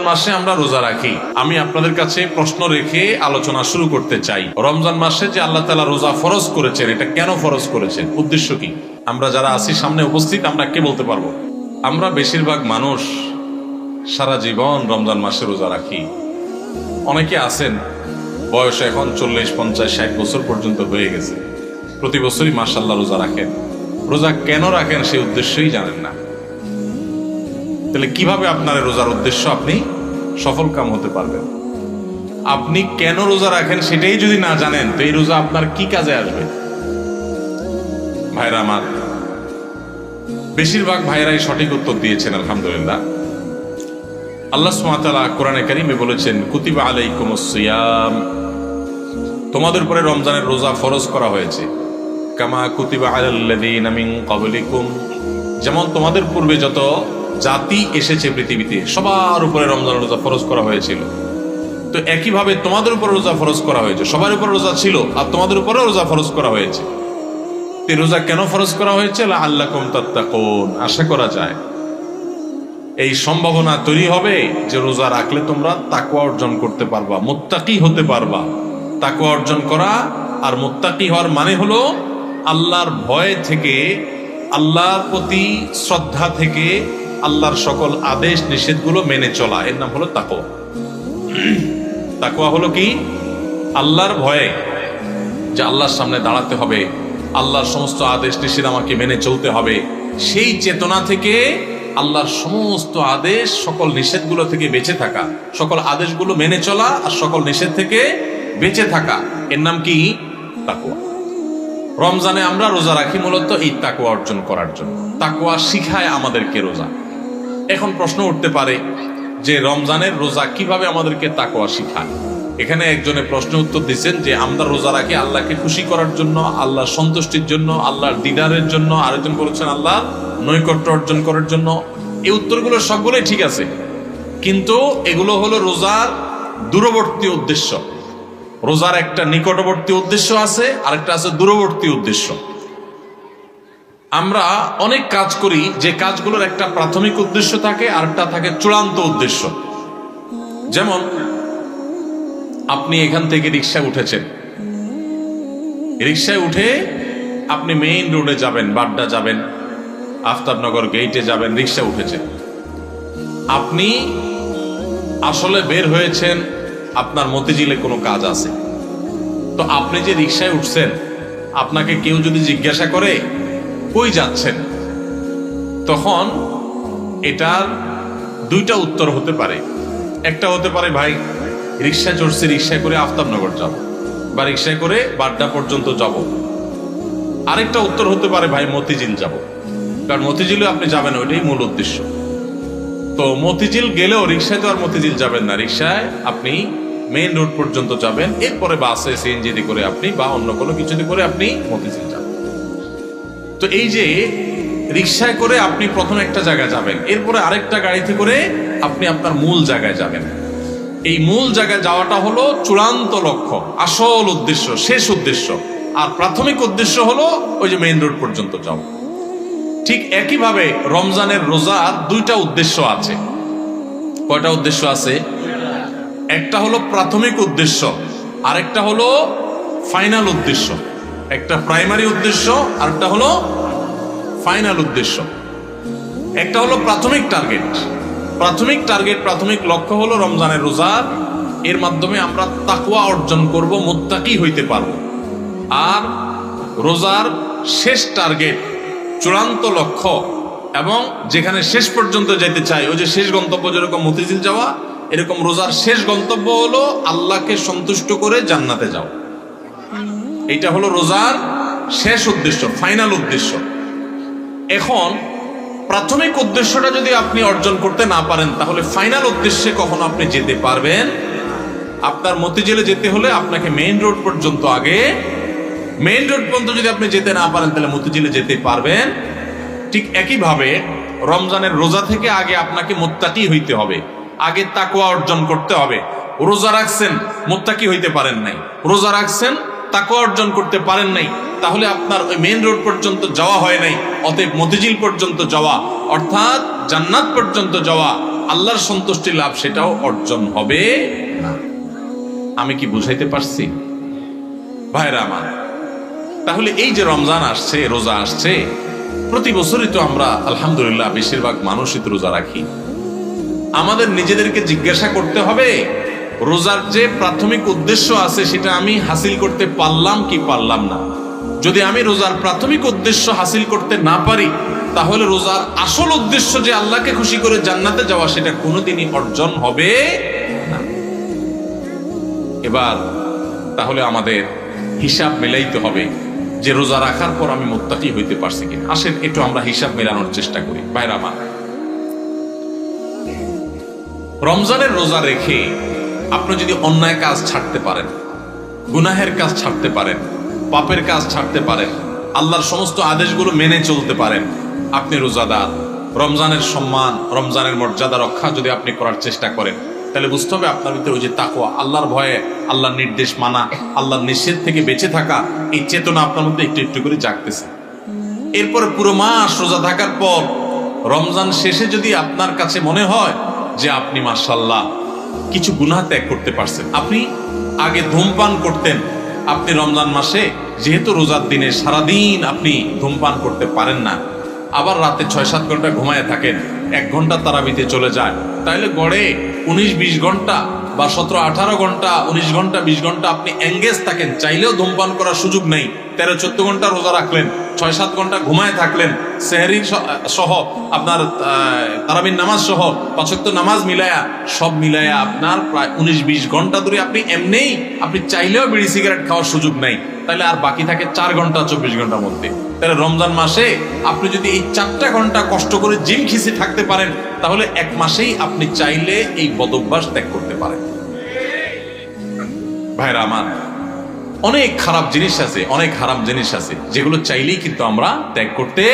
মাসে আমরা রোজা রাখি। আমি আপনাদের কাছে প্রশ্ন রেখে আলোচনা শুরু করতে চাই। রমজান মাসে যে আল্লাহ তাআলা রোজা ফরজ করেছেন, এটা কেন ফরজ করেছেন, উদ্দেশ্য কি? আমরা যারা আছি সামনে উপস্থিত, আমরা কে বলতে পারবো? আমরা বেশিরভাগ মানুষ সারা জীবন রমজান মাসে রোজা রাখি। অনেকে আছেন বয়স এখন 40, 50, 60 বছর পর্যন্ত হয়ে গেছে, প্রতি বছরই মাশাআল্লাহ রোজা রাখেন। রোজা কেন রাখেন সেই উদ্দেশ্যই জানেন না। তাহলে কিভাবে আপনার রোজার উদ্দেশ্য আপনি সফল কাম হতে পারবেন? আপনি কেন রোজা রাখেন সেটাই যদি না জানেন, তো এই রোজা আপনার কি কাজে আসবে? ভাইরা আমার, বেশিরভাগ ভাইরাই সঠিক উত্তর দিয়েছেন আলহামদুলিল্লাহ। আল্লাহ সুবহানাহু ওয়া তাআলা কোরআনে কারীমে বলেছেন, কুতিবা আলাইকুমুস সিয়াম, তোমাদের উপরে রমজানের রোজা ফরজ করা হয়েছে। কামা কুতিবা আলাল্লাযীনা মিন ক্বাবলিকুম, যেমন তোমাদের পূর্বে যত জাতি এসেছে পৃথিবীতে সবার উপরে রমজানের রোজা ফরজ করা হয়েছিল। তো একইভাবে তোমাদের উপর রোজা ফরজ করা হয়েছে। সবার উপর রোজা ছিল আর তোমাদের উপরেও রোজা ফরজ করা হয়েছে। এই রোজা কেন ফরজ করা হয়েছে? লাআল্লাকুম তাত্তাকুন, আশা করা যায় এই সম্ভাবনা তৈরি হবে যে রোজা রাখলে তোমরা তাকওয়া অর্জন করতে পারবা, মুত্তাকি হতে পারবা। তাকওয়া অর্জন করা আর মুত্তাকি হওয়ার মানে হলো আল্লাহর ভয় থেকে, আল্লাহর প্রতি শ্রদ্ধা থেকে, আল্লাহর সকল আদেশ নিষেধগুলো মেনে চলা, এর নাম হলো তাকওয়া। তাকওয়া হলো কি? আল্লাহর ভয়ে, যে আল্লাহর সামনে দাঁড়াতে হবে, আল্লাহর সমস্ত আদেশ নিষেধ আমাকে মেনে চলতে হবে, সেই চেতনা থেকে আল্লাহর সমস্ত আদেশ সকল নিষেধগুলো থেকে বেঁচে থাকা, সকল আদেশগুলো মেনে চলা আর সকল নিষেধ থেকে বেঁচে থাকা, এর নাম কি? তাকওয়া। রমজানে আমরা রোজা রাখি মূলত এই তাকওয়া অর্জন করার জন্য। তাকওয়া শিখায় আমাদেরকে রোজা। এখন প্রশ্ন উঠতে পারে যে রমজানের রোজা কিভাবে আমাদেরকে তাকওয়া শিখায়? এখানে একজনে প্রশ্ন উত্তর দিচ্ছেন যে আমরা রোজা রাখি আল্লাহকে খুশি করার জন্য, আল্লাহর সন্তুষ্টির জন্য, আল্লাহর দিদারের জন্য। আরেকজন বলেছেন আল্লাহ নৈকট্য অর্জন করার জন্য। এই উত্তরগুলো সবগুলোই ঠিক আছে, কিন্তু এগুলো হলো রোজার দূরবর্তী উদ্দেশ্য। রোজার একটা নিকটবর্তী উদ্দেশ্য আছে, আরেকটা আছে দূরবর্তী উদ্দেশ্য। আমরা অনেক কাজ করি যে কাজগুলোর একটা প্রাথমিক উদ্দেশ্য থাকে, আরেকটা থাকে চূড়ান্ত উদ্দেশ্য। যেমন আপনি এখান থেকে রিকশায় উঠেছেন, রিকশায় উঠে আপনি মেইন রোডে যাবেন, বাড্ডা যাবেন, আফতাবনগর গেইটে যাবেন, রিকশা উঠেছেন। আপনি আসলে বের হয়েছেন আপনার মতিঝিলে কোনো কাজ আছে। তো আপনি যে রিকশায় উঠছেন, আপনাকে কেউ যদি জিজ্ঞাসা করে কই যাচ্ছেন, তখন এটার দুইটা উত্তর হতে পারে। একটা হতে পারে ভাই রিকশায় চড়ছি, রিকশায় করে আফতাবনগর যাব, বা রিকশায় করে বাড্ডা পর্যন্ত যাব। আরেকটা উত্তর হতে পারে ভাই মতিঝিল যাব, কারণ মতিঝিলে আপনি যাবেন, ওইটাই মূল উদ্দেশ্য। তো মতিঝিল গেলেও রিকশায় তো আর মতিঝিল যাবেন না, রিকশায় আপনি মেইন রোড পর্যন্ত যাবেন, এরপরে বাসে সিএনজি করে আপনি বা অন্য কোনো কিছুতে করে আপনি মতিঝিল যাবেন। তো এই যে রিকশায় করে আপনি প্রথম একটা জায়গায় যাবেন, এরপরে আরেকটা গাড়িতে করে আপনি আপনার মূল জায়গায় যাবেন। এই মূল জায়গায় যাওয়াটা হলো চূড়ান্ত লক্ষ্য, আসল উদ্দেশ্য, শেষ উদ্দেশ্য। আর প্রাথমিক উদ্দেশ্য হলো ওই যে মেইন রোড পর্যন্ত যাও। ঠিক একইভাবে রমজানের রোজার দুইটা উদ্দেশ্য আছে। কয়টা উদ্দেশ্য আছে? একটা হলো প্রাথমিক উদ্দেশ্য, আরেকটা হলো ফাইনাল উদ্দেশ্য। একটা প্রাইমারি উদ্দেশ্য, আরেকটা হলো ফাইনাল উদ্দেশ্য। একটা হলো প্রাথমিক টার্গেট। প্রাথমিক লক্ষ্য হলো রমজানের রোজার, এর মাধ্যমে আমরা তাকওয়া অর্জন করব, মুত্তাকি হইতে পারব। আর রোজার শেষ টার্গেট, চূড়ান্ত লক্ষ্য, এবং যেখানে শেষ পর্যন্ত যেতে চাই, ওই যে শেষ গন্তব্য যেরকম মতিঝিল যাওয়া, এরকম রোজার শেষ গন্তব্য হলো আল্লাহকে সন্তুষ্ট করে জান্নাতে যাও। এইটা হলো রোজার শেষ উদ্দেশ্য, ফাইনাল উদ্দেশ্য। এখন প্রাথমিক উদ্দেশ্যটা যদি আপনি অর্জন করতে না পারেন, তাহলে ফাইনাল উদ্দেশ্যে কখনো আপনি যেতে পারবেন? আপনার মতিঝিলে যেতে হলে আপনাকে মেইন রোড পর্যন্ত, আগে মেইন রোড পর্যন্ত যদি আপনি যেতে না পারেন, তাহলে মতিঝিলে যেতে পারবেন? ঠিক একইভাবে রমজানের রোজা থেকে আগে আপনাকে মুত্তাকি হইতে হবে, আগে তাকওয়া অর্জন করতে হবে। রোজা রাখছেন, মুত্তাকি হইতে পারেন নাই, রোজা রাখছেন, তাকওয়া অর্জন করতে পারেন নাই, তাহলে আপনার ওই মেইন রোড পর্যন্ত যাওয়া হয় নাই। অতএব মতিঝিল পর্যন্ত যাওয়া, অর্থাৎ জান্নাত পর্যন্ত যাওয়া, আল্লাহর সন্তুষ্টি লাভ সেটাও অর্জন হবে না। আমি কি বুঝাইতে পারছি ভাইরা আমার? তাহলে এই যে রমজান আসছে, রোজা আসছে, প্রতি বছরই তো আমরা আলহামদুলিল্লাহ বেশিরভাগ মানুষই তো রোজা রাখি। আমাদের নিজেদেরকে জিজ্ঞাসা করতে হবে রোজার যে প্রাথমিক উদ্দেশ্য আছে সেটা আমি হাসিল করতে পারলাম কি পারলাম না। যদি আমি রোজার প্রাথমিক উদ্দেশ্য হাসিল করতে না পারি, তাহলে রোজার আসল উদ্দেশ্য যে আল্লাহকে খুশি করে জান্নাতে যাওয়া সেটা কোনোদিনই অর্জন হবে না। এবার তাহলে আমাদের হিসাব মেলাইতে হবে যে রোজা রাখার পর আমি মুত্তাকি হইতে পারছি কিনা। আসেন একটু আমরা হিসাব মেলানোর চেষ্টা করি ভাইরা আমার। রমজানের রোজা রেখে আপনি যদি অন্যায় কাজ ছাড়তে পারেন, গুনাহের কাজ ছাড়তে পারেন, পাপের কাজ ছাড়তে পারেন, আল্লাহর সমস্ত আদেশগুলো মেনে চলতে পারেন, আপনি রোজাদার। রমজানের সম্মান, রমজানের মর্যাদা রক্ষা যদি আপনি করার চেষ্টা করেন, তাহলে বুঝতে হবে আপনার ভিতরে ওই যে তাকওয়া, আল্লাহর ভয়ে, আল্লাহর নির্দেশ মানা, আল্লাহর নিষেধ থেকে বেঁচে থাকা, এই চেতনা আপনার মধ্যে একটু একটু করে জাগতেছে। এরপরে পুরো মাস রোজা থাকার পর রমজান শেষে যদি আপনার কাছে মনে হয় যে আপনি মাশাআল্লাহ কিছু গুনাহ ত্যাগ করতে পারছেন, আপনি আগে ধূমপান করতেন, আপনি রমজান মাসে যেহেতু রোজার দিনে সারাদিন আপনি ধূমপান করতে পারেন না, আবার রাতে 6-7 ঘন্টা ঘুমায় থাকেন, 1 ঘন্টা তারাবিতে চলে যায়, তাহলে গড়ে 19-20 ঘন্টা বা 17-18 ঘন্টা, 19 ঘন্টা 20 ঘন্টা আপনি এঙ্গেজ থাকেন, চাইলেও ধূমপান করার সুযোগ নেই। 13-14 ঘন্টা রোজা রাখলেন, 6-7 ঘন্টা ঘুমায় থাকলেন, সেহরি সহ আপনার তারাবির নামাজ সহ 5 ওয়াক্ত নামাজ মিলায়া, সব মিলায়া আপনার প্রায় 19-20 ঘন্টা ধরে আপনি এমনিই আপনি চাইলেও বিড়ি সিগারেট খাওয়ার সুযোগ নেই, তাহলে আর বাকি থাকে 4 ঘন্টা 24 ঘন্টার মধ্যে। তাহলে রমজান মাসে আপনি যদি এই 4টা ঘন্টা কষ্ট করে জিম খিসে থাকতে পারেন, তাহলে 1 মাসেই আপনি চাইলে এই বদভ্যাস ত্যাগ করতে পারেন। ভাইরা আমার, অনেক খারাপ জিনিস আছে, অনেক হারাম জিনিস আছে, যেগুলো চাইলেই কিন্তু আমরা ত্যাগ করতে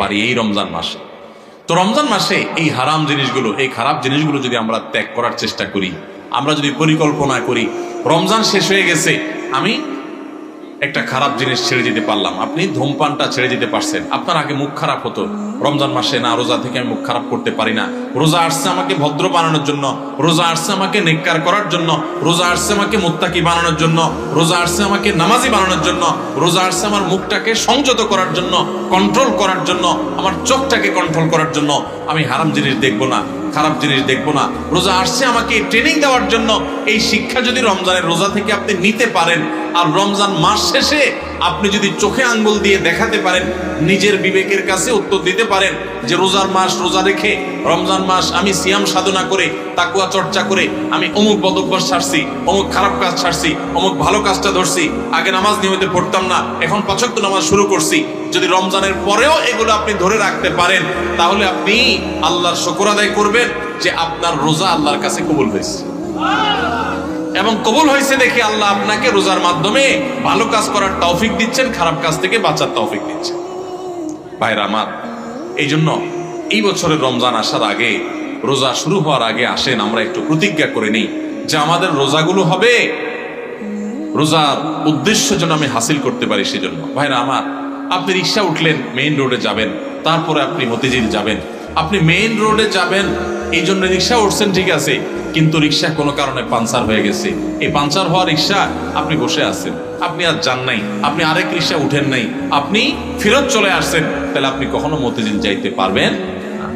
পারি এই রমজান মাসে। তো রমজান মাসে এই হারাম জিনিসগুলো, এই খারাপ জিনিসগুলো যদি আমরা ত্যাগ করার চেষ্টা করি, আমরা যদি পরিকল্পনা করি রমজান শেষ হয়ে গেছে, আমি একটা খারাপ জিনিস ছেড়ে দিতে পারলাম। আপনি ধূমপানটা ছেড়ে দিতে পারছেন। আপনার আগে মুখ খারাপ হতো, রমজান মাসে না রোজা থেকে আমি মুখ খারাপ করতে পারি না, রোজা আসছে আমাকে ভদ্র বানানোর জন্য, রোজা আসছে আমাকে নেককার করার জন্য, রোজা আসছে আমাকে মুত্তাকি বানানোর জন্য, রোজা আসছে আমাকে নামাজি বানানোর জন্য, রোজা আসছে আমার মুখটাকে সংযত করার জন্য, কন্ট্রোল করার জন্য, আমার চোখটাকে কন্ট্রোল করার জন্য। আমি হারাম জিনিস দেখবো না, খারাপ জিনিস দেখবো না। রোজা আসছে আমাকে ট্রেনিং দেওয়ার জন্য। এই শিক্ষা যদি রমজানের রোজা থেকে আপনি নিতে পারেন, আর রমজান মাস শেষে আপনি যদি চোখে আঙ্গুল দিয়ে দেখাতে পারেন, নিজের বিবেকের কাছে উত্তর দিতে পারেন যে রোজার মাস রোজা রেখে, রমজান মাস আমি সিয়াম সাধনা করে, তাকওয়া চর্চা করে আমি অমুক বদভ্যাস ছাড়ছি, অমুক খারাপ কাজ ছাড়ছি, অমুক ভালো কাজটা ধরছি, আগে নামাজ নিয়মিত পড়তাম না, এখন 5 ওয়াক্ত নামাজ শুরু করছি। যদি রমজানের পরেও এগুলো আপনি ধরে রাখতে পারেন, তাহলে আপনি আল্লাহর শুকর আদায় করবেন যে আপনার রোজা আল্লাহর কাছে কবুল হয়েছে। এবং কবুল হয়েছে দেখে আল্লাহ আপনাকে রোজার মাধ্যমে ভালো কাজ করার তৌফিক দিচ্ছেন, খারাপ কাজ থেকে বাঁচার তৌফিক দিচ্ছেন। ভাইরা আমার, এই জন্য এই বছরের রমজান আসার আগে, রোজা শুরু হওয়ার আগে আসেন আমরা একটু প্রতিজ্ঞা করে নিই যে আমাদের রোজাগুলো হবে রোজার উদ্দেশ্য যেন আমি হাসিল করতে পারি। সেজন্য ভাইরা আমার, আপনি রিক্সা উঠলেন, মেইন রোডে যাবেন, তারপরে আপনি মতিঝিল যাবেন, আপনি মেইন রোডে যাবেন এই জন্য রিক্সা উঠছেন, ঠিক আছে, কিন্তু রিক্সা কোনো কারণে পাঞ্চার হয়ে গেছে। এই পাঞ্চার হওয়া রিক্সা আপনি বসে আছেন, আপনি আর যান নাই, আপনি আরেক রিক্সা উঠেন নাই, আপনি ফেরত চলে আসছেন, তাহলে আপনি কখনো মতিঝিল যাইতে পারবেন না।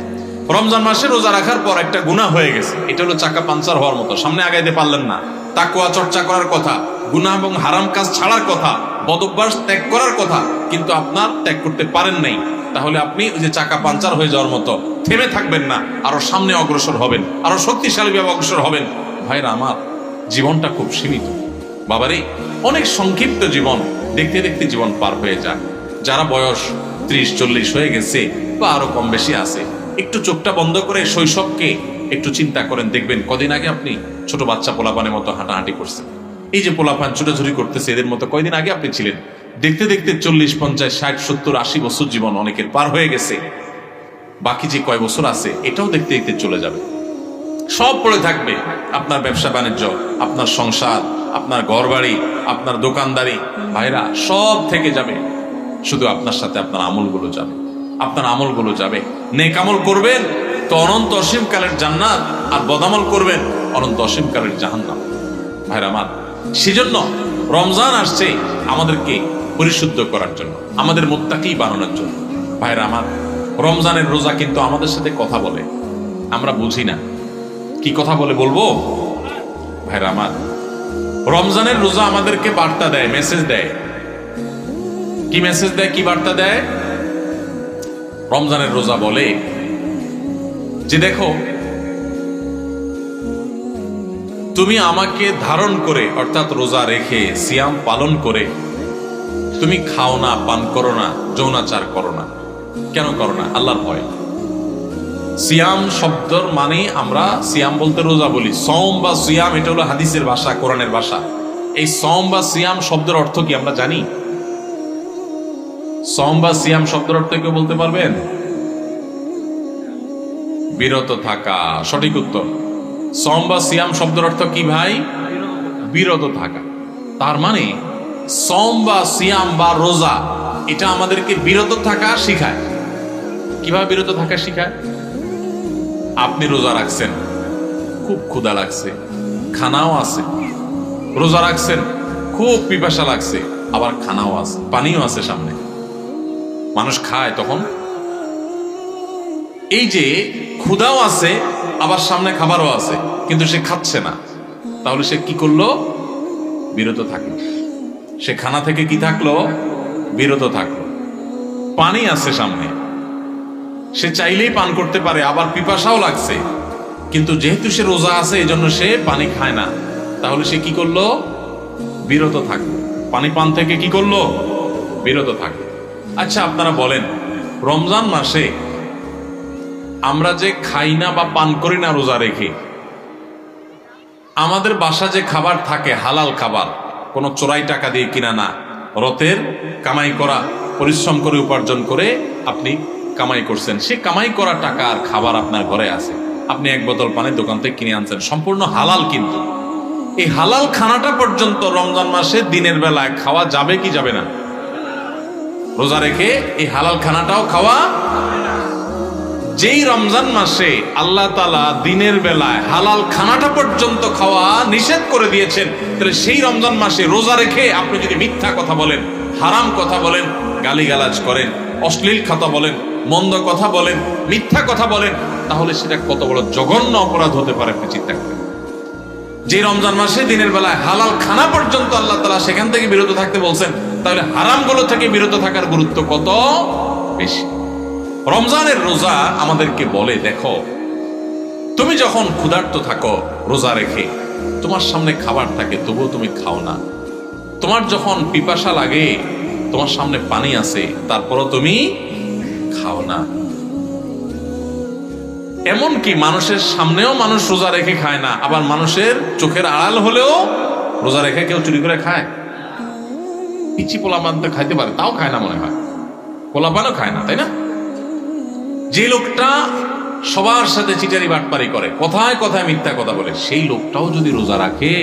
রমজান মাসে রোজা রাখার পর একটা গুনাহ হয়ে গেছে, এটা হলো চাকা পাঞ্চার হওয়ার মতো, সামনে আগাইতে পারলেন না। তাকওয়া চর্চা করার কথা, গুনাহ এবং হারাম কাজ ছাড়ার কথা, বদভ্যাস ত্যাগ করার কথা, কিন্তু আপনার ত্যাগ করতে পারেন নাই। তাহলে আপনি ওই যে চাকা পাঞ্চার হয়ে যাওয়ার মতো থেমে থাকবেন না, আরো সামনে অগ্রসর হবেন, আরো শক্তিশালীভাবে অগ্রসর হবেন। ভাইরা আমার, জীবনটা খুব সীমিত বাবারে, অনেক সংক্ষিপ্ত জীবন, দেখতে দেখতে জীবন পার হয়ে যায়। যারা বয়স 30-40 হয়ে গেছে বা আরো কম বেশি আছে, একটু চোখটা বন্ধ করে শৈশবকে একটু চিন্তা করেন, দেখবেন কদিন আগে আপনি ছোট বাচ্চা পোলাপানের মতো হাঁটাহাঁটি করছেন। এই যে পোলাপান ছোটাছুটি করতেছে, এদের মতো কয়দিন আগে আপনি ছিলেন। দেখতে দেখতে 40, 50, 60, 70, 80 বছর জীবন অনেকের পার হয়ে গেছে। বাকি যে কয় বছর আছে এটাও দেখতে দেখতে চলে যাবে। সব পড়ে থাকবে, আপনার ব্যবসা বাণিজ্য, আপনার সংসার, আপনার ঘরবাড়ি, আপনার দোকানদারি, ভাইরা সব থেকে যাবে। শুধু আপনার সাথে আপনার আমলগুলো যাবে, আপনার আমলগুলো যাবে। নেক আমল করবেন তো অনন্ত অসীম কালের জান্নাত, আর বদামল করবেন অনন্ত অসীম কালের জাহান্নাম। ভাইরা আমার, সেজন্য রমজান আসছে আমাদেরকে পরিশুদ্ধ করার জন্য, আমাদের মুত্তাকি বানানোর জন্য। ভাইরা আমার, রমজানের রোজা কিন্তু আমাদের সাথে কথা বলে, আমরা বুঝি না কি কথা বলে, বলবো? ভাইরা আমার, রমজানের রোজা আমাদেরকে বার্তা দেয়, মেসেজ দেয়। কি মেসেজ দেয়, কি বার্তা দেয়? রমজানের রোজা বলে যে দেখো, তুমি আমাকে ধারণ করে অর্থাৎ রোজা রেখে সিয়াম পালন করে তুমি খাও না, পান করো না, যৌনাচার করো না। কেন করো না? আল্লাহর ভয়। সিয়াম শব্দর মানে আমরা সিয়াম বলতে রোজা বলি, সওম বা সিয়াম এটা হলো হাদিসের ভাষা, কোরআনের ভাষা। এই সওম বা সিয়াম শব্দের অর্থ কি আমরা জানি? সওম বা সিয়াম শব্দের অর্থ কেউ বলতে পারবেন? বিরত থাকা, সঠিক উত্তর। সওম বা সিয়াম শব্দের অর্থ কি ভাই? বিরত থাকা। তার মানে সওম বা সিয়াম বা রোজা এটা আমাদেরকে বিরত থাকা শিখায়। কিভাবে বিরত থাকা শিখায়? আপনি রোজা রাখছেন, খুব ক্ষুধা লাগছে, খানাও আছে। রোজা রাখছেন, খুব পিপাসা লাগছে, আবার খানাও আছে, পানিও আছে সামনে। মানুষ খায় তখন, এই যে ক্ষুধাও আছে আবার সামনে খাবারও আছে, কিন্তু সে খাচ্ছে না। তাহলে সে কি করলো? বিরত থাকলো। সে খানা থেকে কি থাকলো? বিরত থাকলো। পানি আছে সামনে, সে চাইলেই পান করতে পারে, আবার পিপাসাও লাগছে, কিন্তু যেহেতু সে রোজা আছে এই জন্য সে পানি খায় না। তাহলে সে কি করলো? বিরত থাকলো। পানি পান থেকে কি করলো? বিরত থাকলো। আচ্ছা, আপনারা বলেন, রমজান মাসে আমরা যে খাই না বা পান করি না রোজা রেখে, আমাদের বাসা যে খাবার থাকে হালাল খাবার, কোনো চোরাই টাকা দিয়ে কিনা না, রতের কামাই করা, পরিশ্রম করে উপার্জন করে আপনি কামাই করছেন, সে কামাই করা টাকা আর খাবার আপনার ঘরে আছে। আপনি এক বোতল পানির দোকান থেকে কিনে আনছেন, সম্পূর্ণ হালাল। কিন্তু এই হালাল খানাটা পর্যন্ত রমজান মাসে দিনের বেলায় খাওয়া যাবে কি যাবে না? রোজা রেখে এই হালাল খানাটাও খাওয়া। যেই রমজান মাসে আল্লাহ তাআলা দিনের বেলায় হালাল খানাটা পর্যন্ত খাওয়া নিষেধ করে দিয়েছেন, তাহলে সেই রমজান মাসে রোজা রেখে আপনি যদি মিথ্যা কথা বলেন, হারাম কথা বলেন, গালিগালাজ করেন, অশ্লীল কথা বলেন, মন্দ কথা বলেন, মিথ্যা কথা বলেন, তাহলে সেটা কত বড় জঘন্য অপরাধ হতে পারে আপনি চিন্তা করেন। যে রমজান মাসে দিনের বেলায় হালাল খানা পর্যন্ত আল্লাহ তাআলা সেখান থেকে বিরত থাকতে বলছেন, তাহলে হারামগুলো থেকে বিরত থাকার গুরুত্ব কত বেশি। রমজানের রোজা আমাদেরকে বলে, দেখো, তুমি যখন ক্ষুধার্ত থাকো রোজা রেখে, তোমার সামনে খাবার থাকে তবুও তুমি খাও না। তোমার যখন পিপাসা লাগে, তোমার সামনে পানি আছে, তারপরও তুমি খাও না। এমনকি মানুষের সামনেও মানুষ রোজা রেখে খায় না, আবার মানুষের চোখের আড়াল হলেও রোজা রেখে কেউ চুরি করে খায়। ইচি পোলাপান তো খাইতে পারে, তাও খায় না মনে হয়, পোলাপানও খায় না, তাই না? যে লোকটা সবার সাথে চিটারি বাটপারি করে, কথায় কথায় মিথ্যা কথা বলে, সেই লোকটাও যদি রোজা রাখে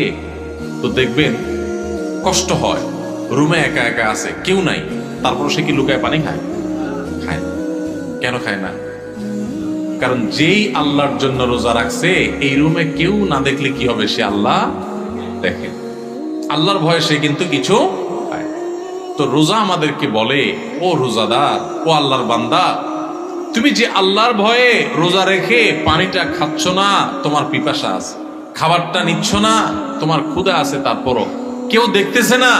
তো দেখবেন কষ্ট হয়। রুমে একা একা আছে, কেউ নাই, তারপর সে কি লুকায় পানি খায়? খায়। কেন খায় না? কারণ যেই আল্লাহর জন্য রোজা রাখছে, এই রুমে কেউ না দেখলে কি হবে? সে আল্লাহ দেখে, আল্লাহর ভয়ে সে কিন্তু কিছু খায়। তো রোজা আমাদেরকে বলে, ও রোজাদার, ও আল্লাহর বান্দা, তুমি যে আল্লাহর ভয়ে রোজা রেখে পানিটা খাচ্ছ না, তোমার পিপাসা আছে, খাবারটা নিচ্ছ না, তোমার ক্ষুধা আছে, তারপরও কেউ দেখতেছে না,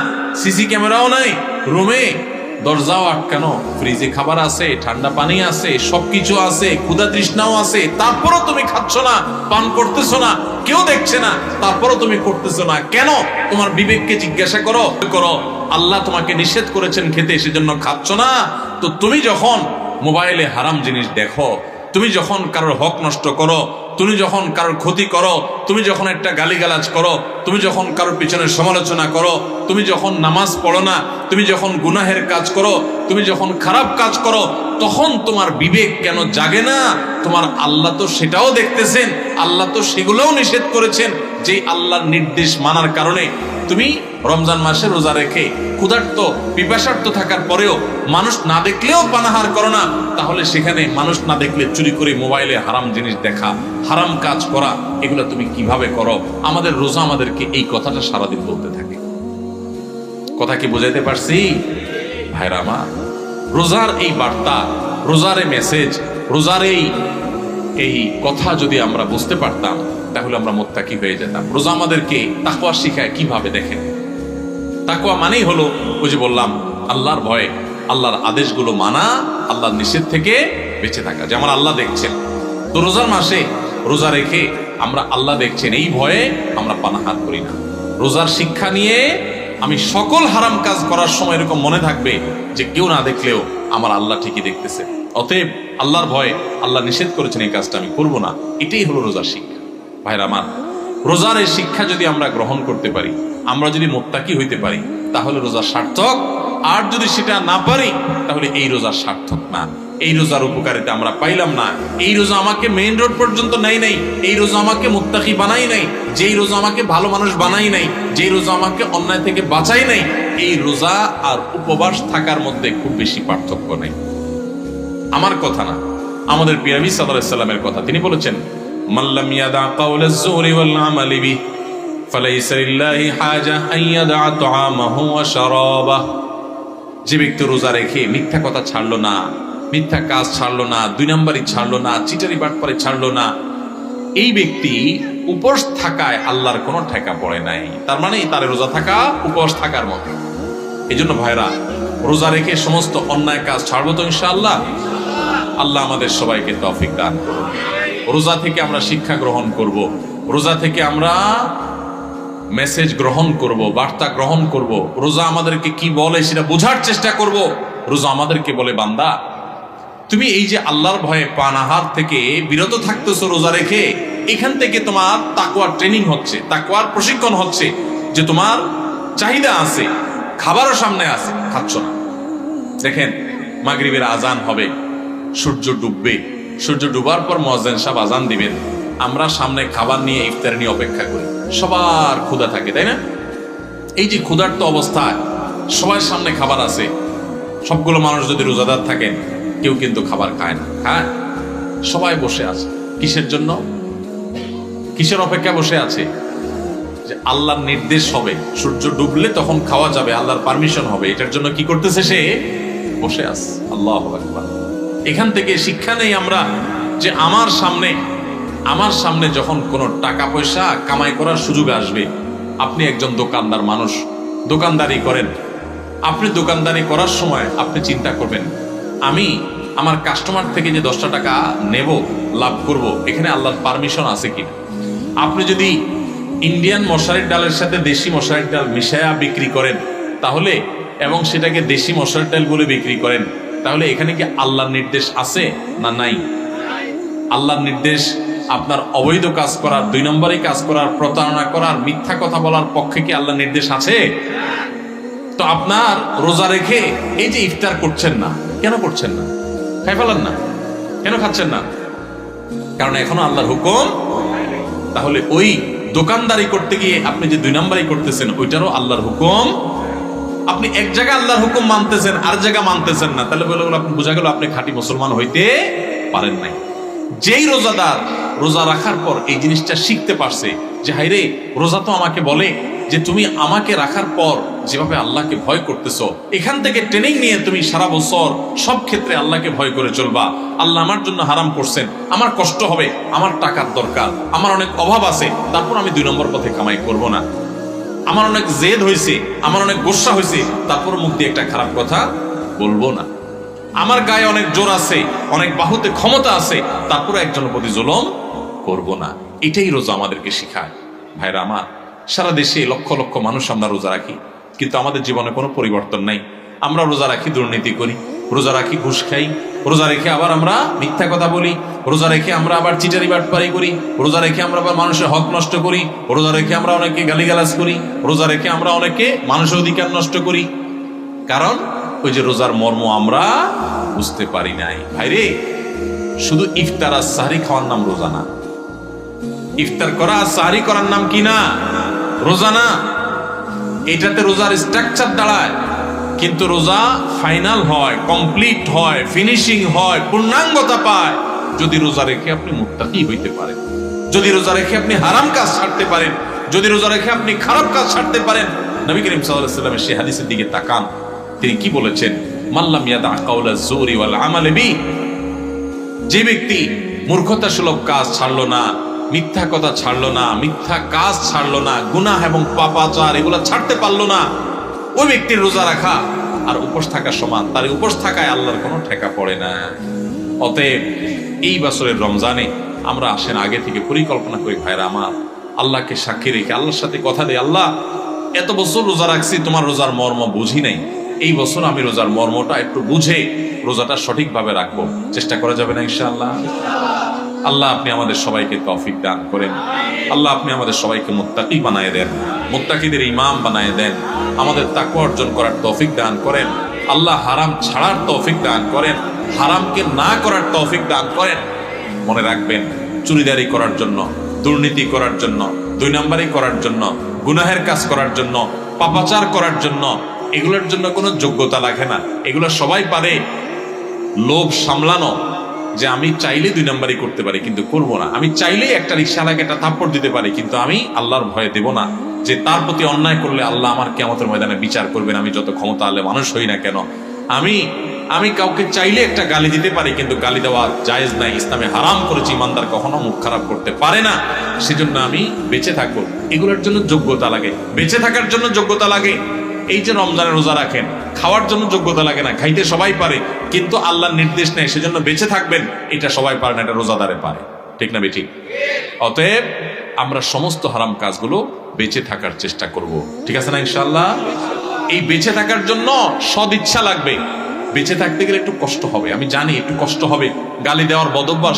সিসি ক্যামেরাও নাই, রুমে দরজাও আটকানো, ফ্রিজে খাবার আছে, ঠান্ডা পানি আছে, সবকিছু আছে, ক্ষুধা তৃষ্ণাও আছে, তারপরও তুমি খাচ্ছ না, পান করতেছ না, কেউ দেখছে না, তারপরও তুমি করতেছো না কেন? তোমার বিবেককে জিজ্ঞাসা করো। আল্লাহ তোমাকে নিষেধ করেছেন খেতে, সেজন্য খাচ্ছ না। তো তুমি যখন মোবাইলে হারাম জিনিস দেখো, তুমি যখন কারোর হক নষ্ট করো, তুমি যখন কারোর ক্ষতি করো, তুমি যখন একটা গালিগালাজ করো, তুমি যখন কারোর পিছনে সমালোচনা করো, তুমি যখন নামাজ পড়ো না, তুমি যখন গুনাহের কাজ করো, তুমি যখন খারাপ কাজ করো, তখন তোমার বিবেক কেন জাগে না? তোমার আল্লাহ তো সেটাও দেখতেছেন, আল্লাহ তো সেগুলোও নিষেধ করেছেন, যে আল্লাহর নির্দেশ মানার কারণে তুমি রমজান মাসে রোজা রেখে ক্ষুধার্ত পিপাসার্ত থাকার পরেও মানুষ না দেখলেও পানাহার করো না, তাহলে সেখানে মানুষ না দেখলে চুরি করে মোবাইলে হারাম জিনিস দেখা, হারাম কাজ করা, এগুলো তুমি কিভাবে করো? আমাদের রোজা আমাদেরকে এই কথাটা সারাদিন বলতে থাকে। কথা কি বুঝাইতে পারছি ভাইরা আমার? রোজার এই বার্তা, রোজার এই মেসেজ, রোজার এই কথা যদি আমরা বুঝতে পারতাম তাহলে আমরা মুত্তাকি হয়ে যেতাম। রোজা আমাদেরকে তাকওয়া শিখায় কিভাবে দেখেন। তাকওয়া মানেই হলো ওই যে বললাম আল্লাহর ভয়, আল্লাহর আদেশগুলো মানা, আল্লাহর নিষেধ থেকে বেঁচে থাকা, যে আমার আল্লাহ দেখছেন। তো রোজার মাসে রোজা রেখে আমরা আল্লাহ দেখছেন এই ভয়ে আমরা পানাহার করি না। রোজার শিক্ষা নিয়ে আমি সকল হারাম কাজ করার সময় এরকম মনে থাকবে যে কেউ না দেখলেও আমার আল্লাহ ঠিকই দেখতেছে। অতএব আল্লাহর ভয়ে আল্লাহ নিষেধ করেছেন এই কাজটা আমি করব না, এটাই হলো রোজার শিক্ষা। ভাইরা আমার, রোজার এই শিক্ষা যদি আমরা গ্রহণ করতে পারি, আমরা যদি মুত্তাকি হইতে পারি, তাহলে রোজা সার্থক। আর যদি সেটা না পারি তাহলে এই রোজা সার্থক না, এই রোজার উপকারিতা আমরা পাইলাম না। এই রোজা আমাকে মেইন রোড পর্যন্ত নাই, এই রোজা আমাকে মুত্তাকি বানাই নাই, যেই রোজা আমাকে ভালো মানুষ বানাই নাই, যেই রোজা আমাকে অন্যায় থেকে বাঁচাই নাই, এই রোজা আর উপবাস থাকার মধ্যে খুব বেশি পার্থক্য নেই। আমার কথা না, আমাদের প্রিয় নবী সাল্লাল্লাহু আলাইহি সাল্লামের কথা। তিনি বলেছেন, মাল্লাম ইয়াদা কাওলাজ যুরি ওয়াল আমালি বিহি ফালাইসা লিল্লাহি হাজা আন ইয়াদা তাআমাহু ওয়া শারাবাহু। যে ব্যক্তি রোজা রেখে মিথ্যা কথা ছাড়লো না, মিথ্যা কাজ ছাড়লো না, দুই নাম্বারই ছাড়লো না, চিটারি বাটপারি ছাড়লো না, এই ব্যক্তি উপোস থাকায় আল্লাহর কোনো ঠেকা পড়ে নাই। তার মানে তার রোজা থাকা উপোস থাকার মতো। এই জন্য ভাইরা, রোজা রেখে সমস্ত অন্যায় কাজ ছাড়বো তো ইনশাআল্লাহ। আল্লাহ আমাদের সবাইকে তৌফিক দান করুন। রোজা থেকে আমরা শিক্ষা গ্রহণ করব, রোজা থেকে আমরা মেসেজ গ্রহণ করব, বার্তা গ্রহণ করব। রোজা আমাদেরকে কি বলে সেটা বোঝার চেষ্টা করব। রোজা আমাদেরকে বলে, বান্দা তুমি এই যে আল্লাহর ভয়ে পানাহার থেকে বিরত থাকতেছো রোজা রেখে, এখান থেকে তোমার তাকওয়ার ট্রেনিং হচ্ছে, তাকওয়ার প্রশিক্ষণ হচ্ছে, যে তোমার চাহিদা আছে, খাবারও সামনে আছে, খাচ্ছ না। দেখেন, মাগরিবের আজান হবে, সূর্য ডুববে, সূর্য ডুবার পর মুয়াজ্জিন সাহেব আজান দিবেন, আমরা সামনে খাবার নিয়ে ইফতার নিয়ে অপেক্ষা করি। সবার ক্ষুধা থাকে, তাই না? এই যে ক্ষুধার্ত অবস্থায় সবার সামনে খাবার আছে, সবগুলো মানুষ যদি রোজাদার থাকেন, কেউ কিন্তু খাবার খায় না, হ্যাঁ, সবাই বসে আছে। কিসের জন্য? কিসের অপেক্ষা বসে আছে? যে আল্লাহর নির্দেশ হবে, সূর্য ডুবলে তখন খাওয়া যাবে, আল্লাহর পারমিশন হবে, এটার জন্য কি করতেছে? সে বসে আছে। আল্লাহু আকবার। এখান থেকে শিক্ষা নেই আমরা যে আমার সামনে যখন কোনো টাকা পয়সা কামাই করার সুযোগ আসবে, আপনি একজন দোকানদার মানুষ, দোকানদারি করেন, আপনি দোকানদারি করার সময় আপনি চিন্তা করবেন, আমি আমার কাস্টমার থেকে যে 10টা টাকা নেব, লাভ করব, এখানে আল্লাহর পারমিশন আছে কিনা। আপনি যদি ইন্ডিয়ান মশারির ডালের সাথে দেশি মশারির ডাল মিশায়া বিক্রি করেন, তাহলে এবং সেটাকে দেশি মশারির ডাল বলে বিক্রি করেন, তাহলে এখানে কি আল্লাহর নির্দেশ আছে না নাই? আল্লাহর নির্দেশ আপনার অবৈধ কাজ করার, 2 নম্বরে কাজ করার, প্রতারণা করার, মিথ্যা কথা বলার পক্ষে কি আল্লাহর নির্দেশ আছে? তো আপনার রোজা রেখে এই যে ইফতার করছেন না, কেন করছেন না? খাই ফেলান না, কেন খাচ্ছেন না? কারণ এখনো আল্লাহর হুকুম। তাহলে ওই দোকানদারি করতে গিয়ে আপনি যে 2 নম্বরই করতেছেন, ওইটারও আল্লাহর হুকুম। আপনি এক জায়গায় আল্লাহর হুকুম মানতেছেন, আর জায়গা মানতেছেন না, তাহলে বলে আপনি বোঝা গেল আপনি খাঁটি মুসলমান হইতে পারেন নাই। যেই রোজাদার রোজা রাখার পর এই জিনিসটা শিখতে পারছে যে হাইরে, রোজা তো আমাকে বলে যে তুমি আমাকে রাখার পর যেভাবে আল্লাহকে ভয় করতেছো, এখান থেকে ট্রেনিং নিয়ে তুমি সারা বছর সব ক্ষেত্রে আল্লাহকে ভয় করে চলবা। আল্লাহ আমার জন্য হারাম করছেন, আমার কষ্ট হবে, আমার টাকার দরকার, আমার অনেক অভাব আছে, তারপর আমি 2 নম্বর পথে কামাই করব না। আমার অনেক জেদ হয়েছে, আমার অনেক গোসা হয়েছে, তারপর মুখ দিয়ে একটা খারাপ কথা বলবো না। আমার গায়ে অনেক জোর আছে, অনেক বাহুতে ক্ষমতা আছে, তারপরে একজনের প্রতি জুলুম করব না। এটাই রোজা আমাদেরকে শিখায়। ভাইরা আমার, সারা দেশে লক্ষ লক্ষ মানুষ আমরা রোজা রাখি, কিন্তু আমাদের জীবনে কোনো পরিবর্তন নাই। আমরা রোজা রাখি, দুর্নীতি করি, রোজা রাখি, ঘুষ খাই, রোজা রেখে আবার আমরা মিথ্যা কথা বলি, রোজা রেখে আমরা আবার চিটারি বাটপারি করি, রোজা রেখে আমরা আবার মানুষের হক নষ্ট করি, রোজা রেখে আমরা অনেকে গালিগালাজ করি, রোজা রেখে আমরা অনেকে মানুষের অধিকার নষ্ট করি। কারণ ওই যে রোজার মর্ম আমরা বুঝতে পারি নাই। ভাইরে, শুধু ইফতার আর সাহরি খাওয়ার নাম রোজা না। ইফতার করা আর সাহরি করার নাম কি না? রোজা না। এটাতে রোজার স্ট্রাকচার দাঁড়ায়, কিন্তু রোজা ফাইনাল হয়, কমপ্লিট হয়, ফিনিশিং হয়, পূর্ণাঙ্গতা পায় যদি রোজা রেখে আপনি মুত্তাকি হইতে পারেন, যদি রোজা রেখে আপনি হারাম কাজ ছাড়তে পারেন, যদি রোজা রেখে আপনি খারাপ কাজ ছাড়তে পারেন। নবী করিম সাল্লাল্লাহু আলাইহি ওয়াসাল্লামের সেই হাদিসের দিকে তাকান, তিনি কি বলেছেন? মাল্লাম ইয়াদা কাওলা যুরি ওয়াল আমাল বি, যে ব্যক্তি মূর্খতাসুলভ কাজ ছাড়লো না, মিথ্যা কথা ছাড়লো না, মিথ্যা কাজ ছাড়লো না, গুনাহ এবং পাপাচার এগুলো ছাড়তে পারলো না, ওই ব্যক্তির রোজা রাখা আর উপোস থাকা সমান। তার উপোস থাকায় আল্লাহর কোনো ঠেকা পড়ে না। অতএব এই বছরের রমজানে আমরা আসেন আগে থেকে পরিকল্পনা করি, ভাইরা আমার, আল্লাহকে সাক্ষী রেখে আল্লাহর সাথে কথা দেই, আল্লাহ এত বছর রোজা রাখছি, তোমার রোজার মর্ম বুঝি নাই, এই বছর আমি রোজার মর্মটা একটু বুঝে রোজাটা সঠিকভাবে রাখবো। চেষ্টা করা যাবে না ইনশাআল্লাহ? আল্লাহ আপনি আমাদের সবাইকে তৌফিক দান করেন। আল্লাহ আপনি আমাদের সবাইকে মুত্তাকি বানায় দেন, মুত্তাকিদের ইমাম বানায় দেন, আমাদের তাকওয়া অর্জন করার তৌফিক দান করেন। আল্লাহ হারাম ছাড়ার তৌফিক দান করেন, হারামকে না করার তৌফিক দান করেন। মনে রাখবেন, চুরিদারি করার জন্য, দুর্নীতি করার জন্য, দুই নম্বরই করার জন্য, গুনাহের কাজ করার জন্য, পাপাচার করার জন্য, এগুলোর জন্য কোনো যোগ্যতা লাগে না। এগুলো সবাই পারে। লোভ সামলানো, যে আমি চাইলে দুই নম্বরই করতে পারি কিন্তু করব না, আমি চাইলেই একটা রিকশাওয়ালাকে একটা থাপ্পড় দিতে পারি কিন্তু আমি আল্লাহর ভয়ে দেব না, যে তার প্রতি অন্যায় করলে আল্লাহ আমার কিয়ামতের ময়দানে বিচার করবেন, আমি যত ক্ষমতা আলে মানুষ হই না কেন। আমি কাউকে চাইলে একটা গালি দিতে পারি কিন্তু গালি দেওয়া জায়েজ নাই, ইসলামে হারাম করেছি, ইমানদার কখনো মুখ খারাপ করতে পারে না, সেজন্য আমি বেঁচে থাকবো। এগুলোর জন্য যোগ্যতা লাগে, বেঁচে থাকার জন্য যোগ্যতা লাগে। এই যে রমজানে রোজা রাখেন, খাওয়ার জন্য যোগ্যতা লাগে না, খাইতে সবাই পারে, কিন্তু আল্লাহর নির্দেশ নেই, সেজন্য বেঁচে থাকবেন, এটা সবাই পারে না, এটা রোজাদারে পারে। ঠিক না বেঠিক? অতএব আমরা সমস্ত হারাম কাজগুলো বেঁচে থাকার চেষ্টা করব। ঠিক আছে না ইনশাআল্লাহ? এই বেঁচে থাকার জন্য সদিচ্ছা লাগবে। বেঁচে থাকতে গেলে একটু কষ্ট হবে, আমি জানি একটু কষ্ট হবে, গালি দেওয়ার বদভ্যাস